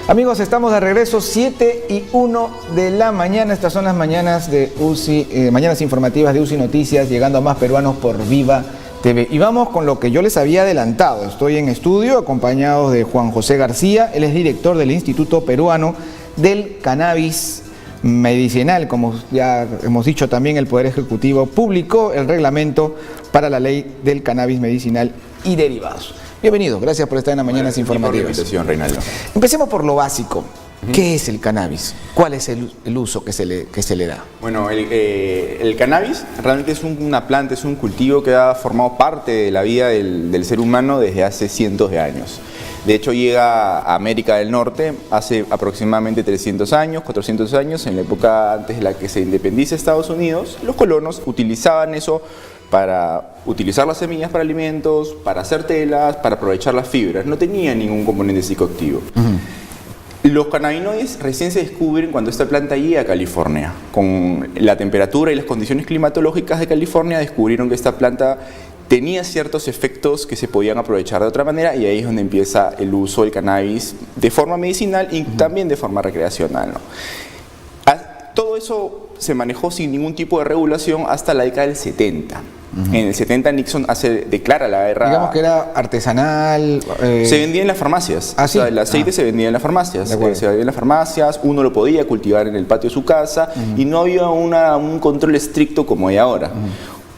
Amigos, estamos de regreso, 7:01 de la mañana. Estas son las mañanas de UCI, mañanas informativas de UCI Noticias, llegando a más peruanos por Viva TV. Y vamos con lo que yo les había adelantado. Estoy en estudio acompañado de Juan José García. Él es director del Instituto Peruano del Cannabis Medicinal. Como ya hemos dicho, también el Poder Ejecutivo publicó el reglamento para la ley del cannabis medicinal y derivados. Bienvenido, gracias por estar en las mañanas informativas. Reinaldo. Empecemos por lo básico. ¿Qué es el cannabis? ¿Cuál es el uso que se le da? Bueno, el cannabis realmente es una planta, es un cultivo que ha formado parte de la vida del ser humano desde hace cientos de años. De hecho, llega a América del Norte hace aproximadamente 300 años, 400 años, en la época antes de la que se independiza Estados Unidos. Los colonos utilizaban eso para utilizar las semillas para alimentos, para hacer telas, para aprovechar las fibras. No tenía ningún componente psicoactivo. Los cannabinoides recién se descubren cuando esta planta llega a California. Con la temperatura y las condiciones climatológicas de California descubrieron que esta planta tenía ciertos efectos que se podían aprovechar de otra manera, y ahí es donde empieza el uso del cannabis de forma medicinal y también de forma recreacional, ¿no? Todo eso se manejó sin ningún tipo de regulación hasta la década del 70. En el 70 Nixon declara la guerra. Digamos que era artesanal. Se vendía en las farmacias. ¿Ah, sí? O sea, el aceite se vendía en las farmacias. Se vendía en las farmacias, uno lo podía cultivar en el patio de su casa y no había un control estricto como hay ahora.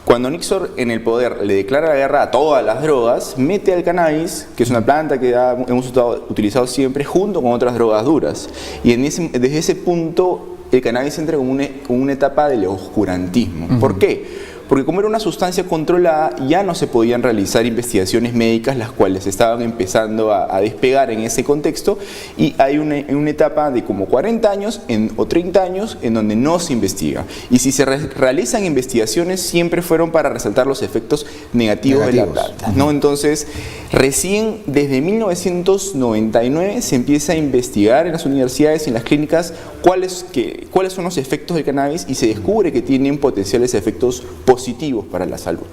Cuando Nixon en el poder le declara la guerra a todas las drogas, mete al cannabis, que es una planta que hemos utilizado siempre, junto con otras drogas duras. Y desde ese punto el cannabis entra como una etapa del oscurantismo. ¿Por qué? Porque como era una sustancia controlada, ya no se podían realizar investigaciones médicas, las cuales estaban empezando a despegar en ese contexto, y hay una etapa de como 40 años o 30 años en donde no se investiga. Y si se realizan investigaciones, siempre fueron para resaltar los efectos negativos de la planta, ¿no? Entonces, recién desde 1999 se empieza a investigar en las universidades y en las clínicas cuáles son los efectos del cannabis, y se descubre que tienen potenciales efectos positivos para la salud.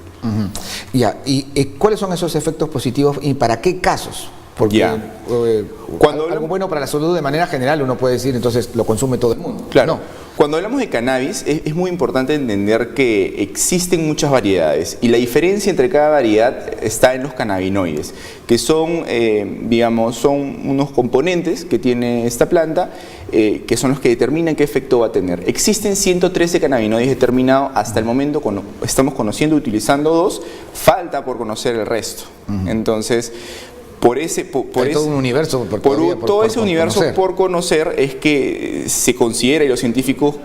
Ya, ¿y cuáles son esos efectos positivos y para qué casos? Porque algo bueno para la salud de manera general uno puede decir, entonces lo consume todo el mundo. Claro. No. Cuando hablamos de cannabis es muy importante entender que existen muchas variedades, y la diferencia entre cada variedad está en los cannabinoides, que son, son unos componentes que tiene esta planta, que son los que determinan qué efecto va a tener. Existen 113 cannabinoides determinados hasta el momento, estamos conociendo y utilizando 2, falta por conocer el resto. Entonces, todo un universo por conocer es que se considera, y los científicos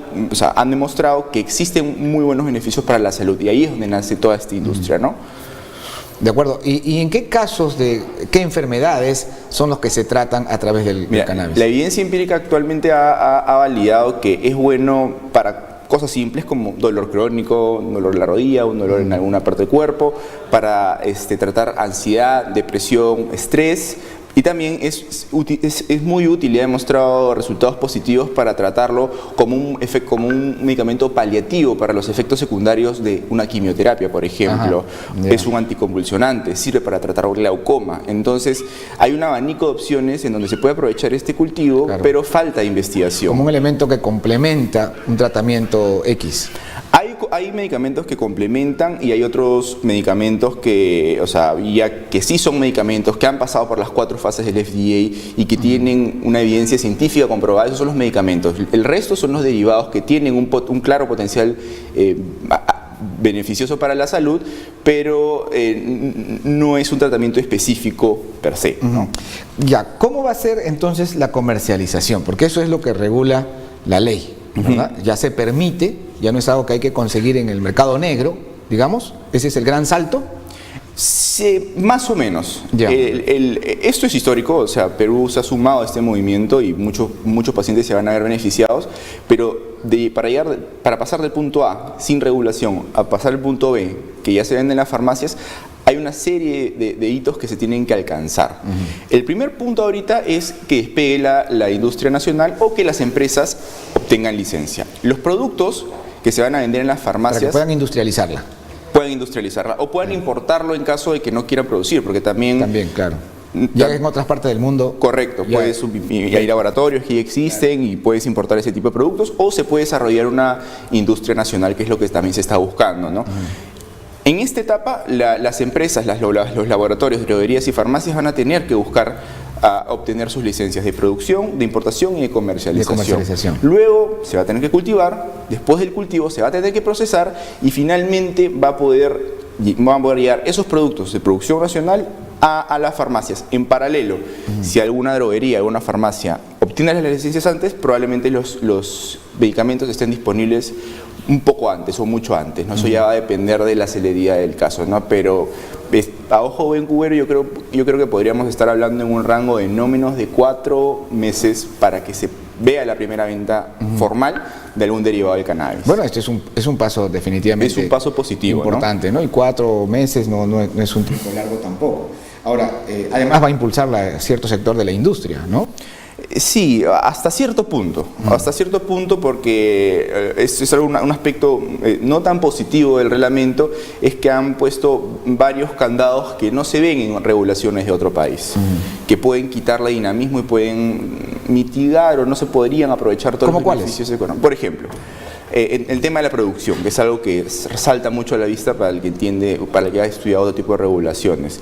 han demostrado que existen muy buenos beneficios para la salud, y ahí es donde nace toda esta industria, ¿no? De acuerdo. ¿Y en qué casos qué enfermedades son los que se tratan a través del cannabis? La evidencia empírica actualmente ha validado que es bueno para cosas simples como dolor crónico, un dolor en la rodilla, un dolor en alguna parte del cuerpo, para tratar ansiedad, depresión, estrés, y también es muy útil y ha demostrado resultados positivos para tratarlo como un medicamento paliativo para los efectos secundarios de una quimioterapia, por ejemplo. Es un anticonvulsionante, sirve para tratar glaucoma. Entonces, hay un abanico de opciones en donde se puede aprovechar este cultivo, pero falta investigación. Como un elemento que complementa un tratamiento X. Hay medicamentos que complementan, y hay otros medicamentos que sí son medicamentos que han pasado por las 4 fases del FDA y que tienen una evidencia científica comprobada. Esos son los medicamentos. El resto son los derivados que tienen un claro potencial beneficioso para la salud, pero no es un tratamiento específico per se, ¿no? Ya, ¿cómo va a ser entonces la comercialización? Porque eso es lo que regula la ley, ¿verdad? Ya se permite, ya no es algo que hay que conseguir en el mercado negro, digamos. ¿Ese es el gran salto? Sí, más o menos. Esto es histórico, o sea, Perú se ha sumado a este movimiento y muchos pacientes se van a ver beneficiados, pero para pasar del punto A sin regulación a pasar al punto B, que ya se vende en las farmacias, hay una serie de hitos que se tienen que alcanzar. El primer punto ahorita es que despegue la industria nacional, o que las empresas obtengan licencia. Los productos que se van a vender en las farmacias, para que puedan industrializarla. Pueden industrializarla o puedan importarlo en caso de que no quieran producir, porque también claro. Ya en otras partes del mundo. Correcto, y hay laboratorios que existen y puedes importar ese tipo de productos, o se puede desarrollar una industria nacional, que es lo que también se está buscando, ¿no? En esta etapa, las empresas, los laboratorios, droguerías y farmacias van a tener que buscar obtener sus licencias de producción, de importación y de comercialización. Luego se va a tener que cultivar, después del cultivo se va a tener que procesar y finalmente van a poder llegar esos productos de producción nacional a las farmacias. En paralelo, si alguna droguería, alguna farmacia obtiene las licencias antes, probablemente los medicamentos estén disponibles un poco antes o mucho antes, ¿no? Eso ya va a depender de la celeridad del caso, ¿no? Pero a ojo buen cubero yo creo que podríamos estar hablando en un rango de no menos de 4 meses para que se vea la primera venta formal de algún derivado del cannabis. Bueno, este es un paso definitivamente. Es un paso positivo, importante, ¿no? Y 4 meses no es un tiempo largo tampoco. Ahora, además va a impulsar cierto sector de la industria, ¿no? Sí, hasta cierto punto, porque es un aspecto no tan positivo del reglamento, es que han puesto varios candados que no se ven en regulaciones de otro país, que pueden quitarle dinamismo y pueden mitigar o no se podrían aprovechar todos los beneficios económicos. Por ejemplo, el tema de la producción, que es algo que resalta mucho a la vista para el que entiende, para el que ha estudiado otro tipo de regulaciones.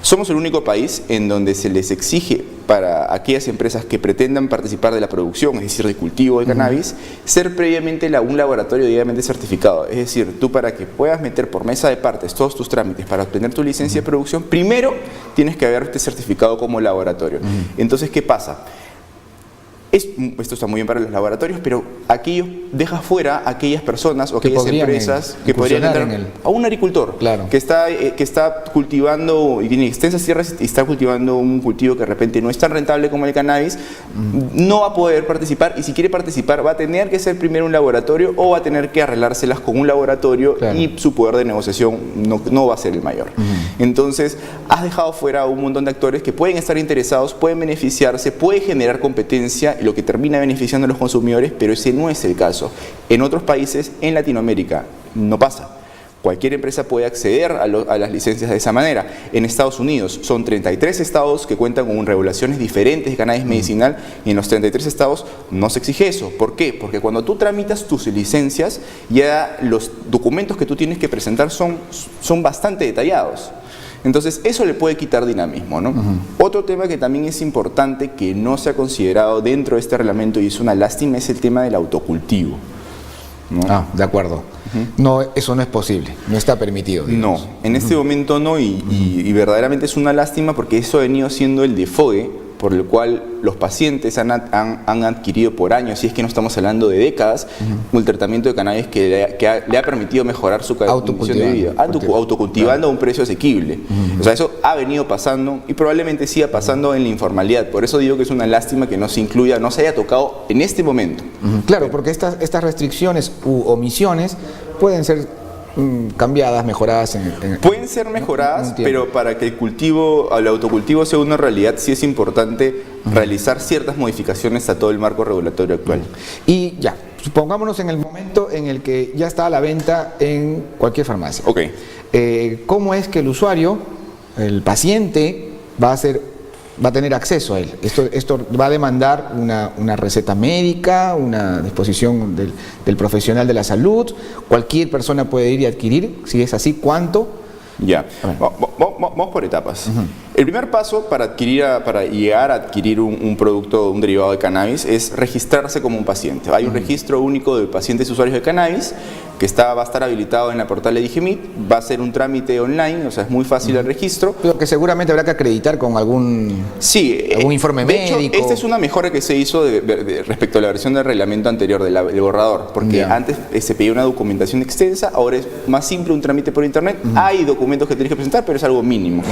Somos el único país en donde se les exige para aquellas empresas que pretendan participar de la producción, es decir, del cultivo de cannabis, ser previamente un laboratorio debidamente certificado. Es decir, tú para que puedas meter por mesa de partes todos tus trámites para obtener tu licencia de producción, primero tienes que haberte certificado como laboratorio. Entonces, ¿qué pasa? Esto está muy bien para los laboratorios, pero aquello deja fuera a aquellas personas o aquellas empresas que podrían entrar a un agricultor que está cultivando y tiene extensas tierras y está cultivando un cultivo que de repente no es tan rentable como el cannabis, no va a poder participar, y si quiere participar va a tener que ser primero un laboratorio o va a tener que arreglárselas con un laboratorio y su poder de negociación no va a ser el mayor. Entonces has dejado fuera a un montón de actores que pueden estar interesados, pueden beneficiarse, puede generar competencia, lo que termina beneficiando a los consumidores, pero ese no es el caso. En otros países, en Latinoamérica, no pasa. Cualquier empresa puede acceder a las licencias de esa manera. En Estados Unidos son 33 estados que cuentan con regulaciones diferentes de cannabis medicinal, y en los 33 estados no se exige eso. ¿Por qué? Porque cuando tú tramitas tus licencias, ya los documentos que tú tienes que presentar son bastante detallados. Entonces, eso le puede quitar dinamismo, ¿no? Otro tema que también es importante, que no se ha considerado dentro de este reglamento y es una lástima, es el tema del autocultivo, ¿no? De acuerdo. No, eso no es posible, no está permitido, digamos. No, en este momento no, y verdaderamente es una lástima, porque eso ha venido siendo el defogue por el cual los pacientes han adquirido por años, si es que no estamos hablando de décadas, un tratamiento de cannabis que le ha permitido mejorar su condición de vida, autocultivando a un precio asequible. O sea, eso ha venido pasando y probablemente siga pasando en la informalidad. Por eso digo que es una lástima que no se incluya, no se haya tocado en este momento. Claro, porque estas restricciones u omisiones pueden ser cambiadas, mejoradas. Pueden ser mejoradas, pero para que el autocultivo sea una realidad, sí es importante realizar ciertas modificaciones a todo el marco regulatorio actual. Y ya, supongámonos en el momento en el que ya está a la venta en cualquier farmacia. ¿Cómo es que el usuario, el paciente, va a tener acceso a él? Esto va a demandar una receta médica, una disposición del profesional de la salud. Cualquier persona puede ir y adquirir. Si es así, ¿cuánto? Ya, vamos por etapas. El primer paso para llegar a adquirir un producto, un derivado de cannabis, es registrarse como un paciente. Hay un registro único de pacientes usuarios de cannabis que va a estar habilitado en la portal de Digimit. Va a ser un trámite online, o sea, es muy fácil el registro. Pero que seguramente habrá que acreditar con algún informe médico. De hecho, esta es una mejora que se hizo respecto a la versión del reglamento anterior del borrador, porque antes se pedía una documentación extensa, ahora es más simple, un trámite por internet. Hay documentos que tienes que presentar, pero es algo mínimo.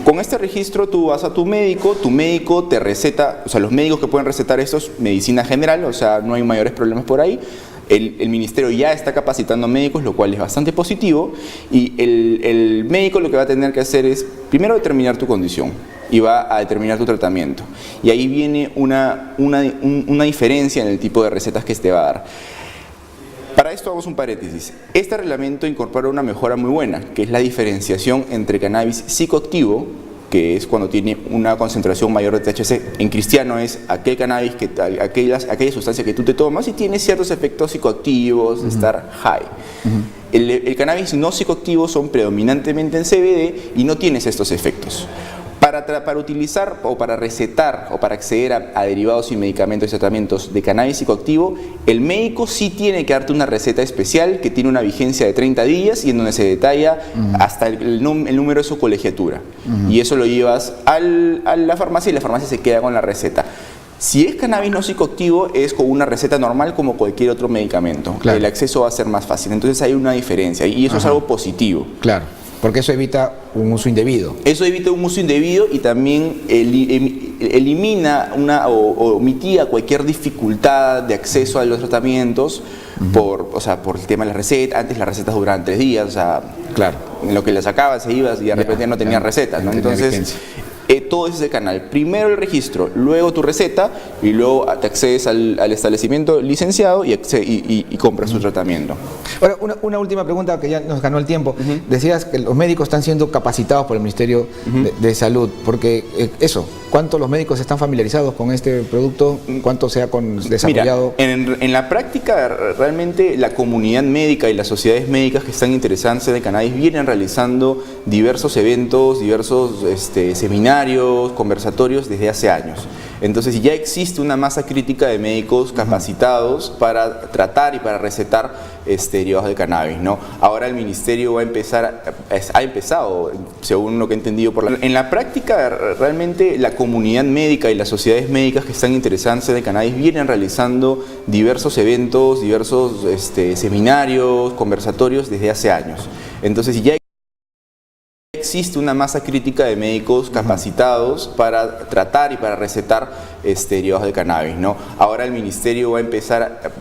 Con este registro tú vas a tu médico te receta, o sea, los médicos que pueden recetar esto es medicina general, o sea, no hay mayores problemas por ahí. El ministerio ya está capacitando médicos, lo cual es bastante positivo, y el médico lo que va a tener que hacer es primero determinar tu condición y va a determinar tu tratamiento, y ahí viene una diferencia en el tipo de recetas que te va a dar. Para esto vamos un paréntesis. Este reglamento incorpora una mejora muy buena, que es la diferenciación entre cannabis psicoactivo que es cuando tiene una concentración mayor de THC. En cristiano es aquel cannabis, aquella sustancia que tú te tomas y tiene ciertos efectos psicoactivos, de estar high. El cannabis no psicoactivo son predominantemente en CBD y no tienes estos efectos. Para utilizar o para recetar o para acceder a derivados y medicamentos y tratamientos de cannabis psicoactivo, el médico sí tiene que darte una receta especial que tiene una vigencia de 30 días y en donde se detalla hasta el número de su colegiatura. Y eso lo llevas a la farmacia y la farmacia se queda con la receta. Si es cannabis no psicoactivo, es con una receta normal como cualquier otro medicamento. Claro. El acceso va a ser más fácil. Entonces hay una diferencia y eso es algo positivo. Claro. Porque eso evita un uso indebido. Eso evita un uso indebido y también elimina o mitiga cualquier dificultad de acceso a los tratamientos por el tema de la receta. Antes las recetas duraban 3 días, o sea, claro, en lo que las sacabas se ibas y de repente no tenías recetas, ¿no? Entonces, todo ese canal. Primero el registro, luego tu receta y luego te accedes al establecimiento licenciado y compras tu tratamiento. Ahora, una última pregunta que ya nos ganó el tiempo. Decías que los médicos están siendo capacitados por el Ministerio de Salud, porque ¿cuántos los médicos están familiarizados con este producto? ¿Cuánto se ha desarrollado? Mira, en la práctica realmente la comunidad médica y las sociedades médicas que están interesadas en el cannabis vienen realizando diversos eventos, diversos seminarios, conversatorios desde hace años. Entonces ya existe una masa crítica de médicos capacitados para tratar y para recetar derivados de cannabis, ¿no? Ahora el ministerio ha empezado, según lo que he entendido, en la práctica realmente la comunidad médica y las sociedades médicas que están interesadas en el cannabis vienen realizando diversos eventos, diversos seminarios, conversatorios desde hace años. Entonces ya existe una masa crítica de médicos capacitados para tratar y para recetar derivados de cannabis, ¿no? Ahora el ministerio va a empezar